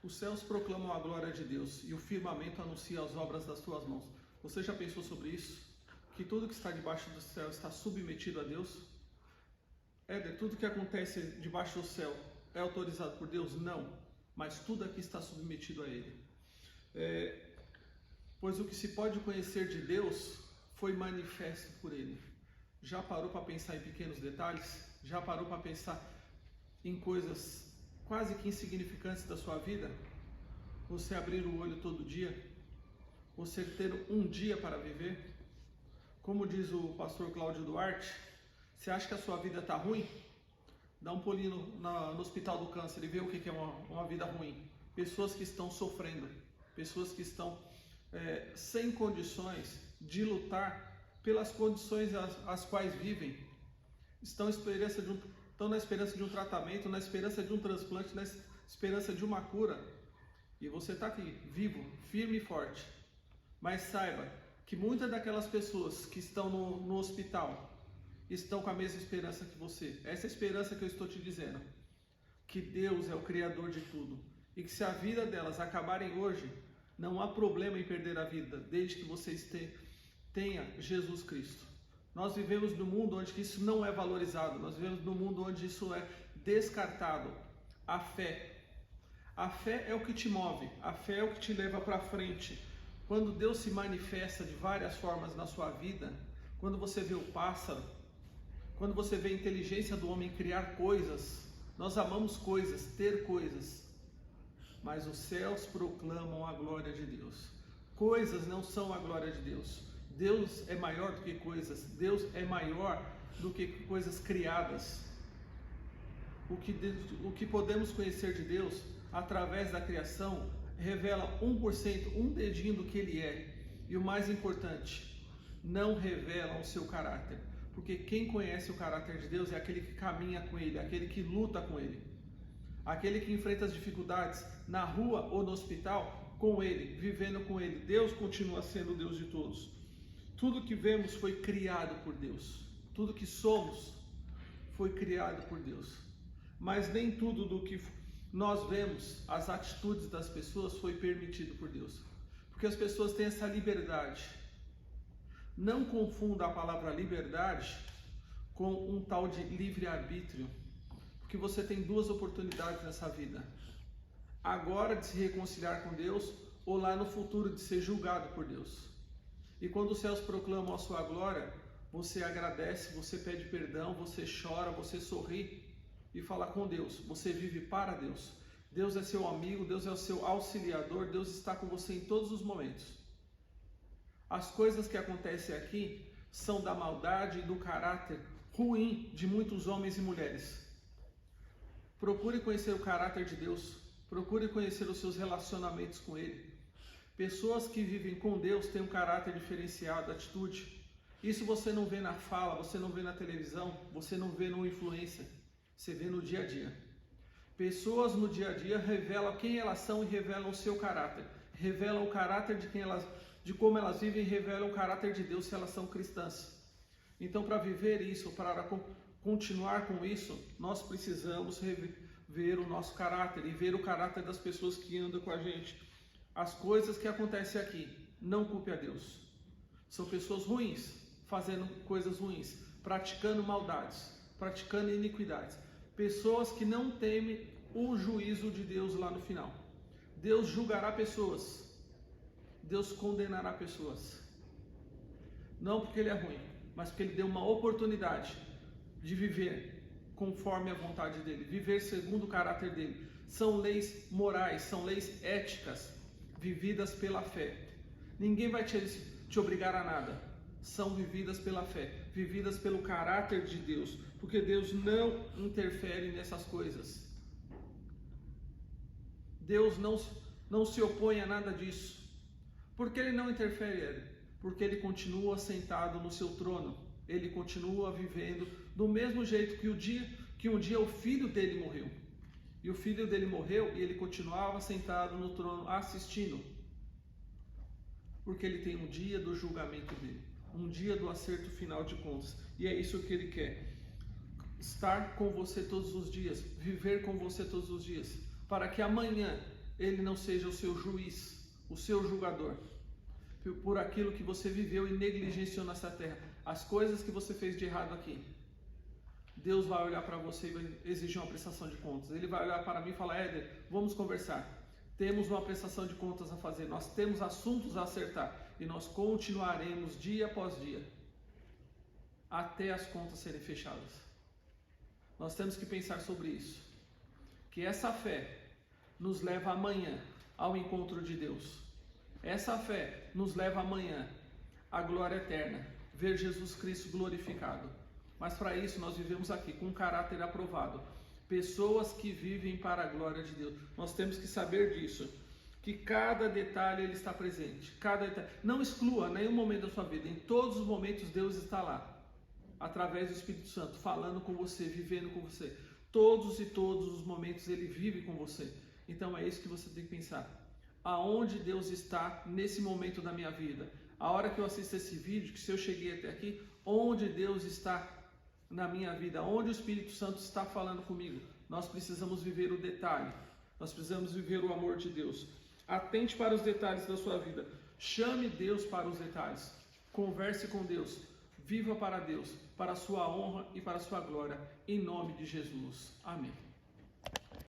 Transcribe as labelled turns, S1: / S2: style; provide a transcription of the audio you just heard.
S1: Os céus proclamam a glória de Deus e o firmamento anuncia as obras das tuas mãos. Você já pensou sobre isso? Que tudo que está debaixo do céu está submetido a Deus? Éder, tudo que acontece debaixo do céu é autorizado por Deus? Não, mas tudo aqui está submetido a Ele. Pois o que se pode conhecer de Deus foi manifesto por Ele. Já parou para pensar em pequenos detalhes? Já parou para pensar em coisas quase que insignificantes da sua vida? Você abrir o olho todo dia? Você ter um dia para viver? Como diz o pastor Cláudio Duarte, você acha que a sua vida está ruim? Dá um pulinho no Hospital do Câncer e vê o que é uma vida ruim. Pessoas que estão sofrendo, pessoas que estão sem condições de lutar pelas condições as quais vivem. Estão na esperança de um tratamento, na esperança de um transplante, na esperança de uma cura. E você está aqui, vivo, firme e forte. Mas saiba que muitas daquelas pessoas que estão no hospital estão com a mesma esperança que você. Essa esperança que eu estou te dizendo. Que Deus é o Criador de tudo. E que se a vida delas acabarem hoje, não há problema em perder a vida, desde que vocês tenham Jesus Cristo. Nós vivemos num mundo onde isso não é valorizado. Nós vivemos num mundo onde isso é descartado. A fé. A fé é o que te move. A fé é o que te leva para frente. Quando Deus se manifesta de várias formas na sua vida, quando você vê o pássaro, quando você vê a inteligência do homem criar coisas, nós amamos coisas, ter coisas, mas os céus proclamam a glória de Deus. Coisas não são a glória de Deus. Deus é maior do que coisas. Deus é maior do que coisas criadas. O que podemos conhecer de Deus através da criação revela 1%, um dedinho do que Ele é. E o mais importante, não revela o seu caráter. Porque quem conhece o caráter de Deus é aquele que caminha com Ele, aquele que luta com Ele. Aquele que enfrenta as dificuldades na rua ou no hospital com Ele, vivendo com Ele. Deus continua sendo o Deus de todos. Tudo que vemos foi criado por Deus. Tudo que somos foi criado por Deus. Mas nem tudo do que nós vemos, as atitudes das pessoas, foi permitido por Deus. Porque as pessoas têm essa liberdade. Não confunda a palavra liberdade com um tal de livre-arbítrio. Porque você tem duas oportunidades nessa vida. Agora de se reconciliar com Deus ou lá no futuro de ser julgado por Deus. E quando os céus proclamam a sua glória, você agradece, você pede perdão, você chora, você sorri e fala com Deus. Você vive para Deus. Deus é seu amigo, Deus é o seu auxiliador, Deus está com você em todos os momentos. As coisas que acontecem aqui são da maldade e do caráter ruim de muitos homens e mulheres. Procure conhecer o caráter de Deus. Procure conhecer os seus relacionamentos com Ele. Pessoas que vivem com Deus têm um caráter diferenciado, atitude. Isso você não vê na fala, você não vê na televisão, você não vê no influencer. Você vê no dia a dia. Pessoas no dia a dia revelam quem elas são e revelam o seu caráter. Revelam o caráter de como elas vivem e revelam o caráter de Deus se elas são cristãs. Então, para viver isso, para continuar com isso, nós precisamos ver o nosso caráter e ver o caráter das pessoas que andam com a gente. As coisas que acontecem aqui, não culpe a Deus. São pessoas ruins, fazendo coisas ruins, praticando maldades, praticando iniquidades. Pessoas que não temem o juízo de Deus lá no final. Deus julgará pessoas. Deus condenará pessoas. Não porque Ele é ruim, mas porque Ele deu uma oportunidade de viver conforme a vontade dEle, viver segundo o caráter dEle. São leis morais, são leis éticas, vividas pela fé. Ninguém vai te obrigar a nada. São vividas pela fé, vividas pelo caráter de Deus, porque Deus não interfere nessas coisas. Deus não se opõe a nada disso. Por que Ele não interfere? Porque Ele continua sentado no seu trono. Ele continua vivendo do mesmo jeito que um dia o filho dele morreu. E o filho dele morreu e ele continuava sentado no trono assistindo. Porque ele tem um dia do julgamento dele. Um dia do acerto final de contas. E é isso que Ele quer. Estar com você todos os dias. Viver com você todos os dias. Para que amanhã ele não seja o seu juiz, o seu julgador, por aquilo que você viveu e negligenciou nessa terra, as coisas que você fez de errado aqui. Deus vai olhar para você e vai exigir uma prestação de contas. Ele vai olhar para mim e falar: Éder, vamos conversar. Temos uma prestação de contas a fazer, nós temos assuntos a acertar e nós continuaremos dia após dia até as contas serem fechadas. Nós temos que pensar sobre isso, que essa fé nos leva amanhã ao encontro de Deus. Essa fé nos leva amanhã à glória eterna, ver Jesus Cristo glorificado. Mas para isso nós vivemos aqui com um caráter aprovado. Pessoas que vivem para a glória de Deus. Nós temos que saber disso, que cada detalhe ele está presente. Cada detalhe. Não exclua nenhum momento da sua vida. Em todos os momentos Deus está lá, através do Espírito Santo, falando com você, vivendo com você. Todos os momentos ele vive com você. Então é isso que você tem que pensar. Aonde Deus está nesse momento da minha vida? A hora que eu assisto esse vídeo, que se eu cheguei até aqui, onde Deus está na minha vida? Onde o Espírito Santo está falando comigo? Nós precisamos viver o detalhe. Nós precisamos viver o amor de Deus. Atente para os detalhes da sua vida. Chame Deus para os detalhes. Converse com Deus. Viva para Deus, para a sua honra e para a sua glória. Em nome de Jesus. Amém.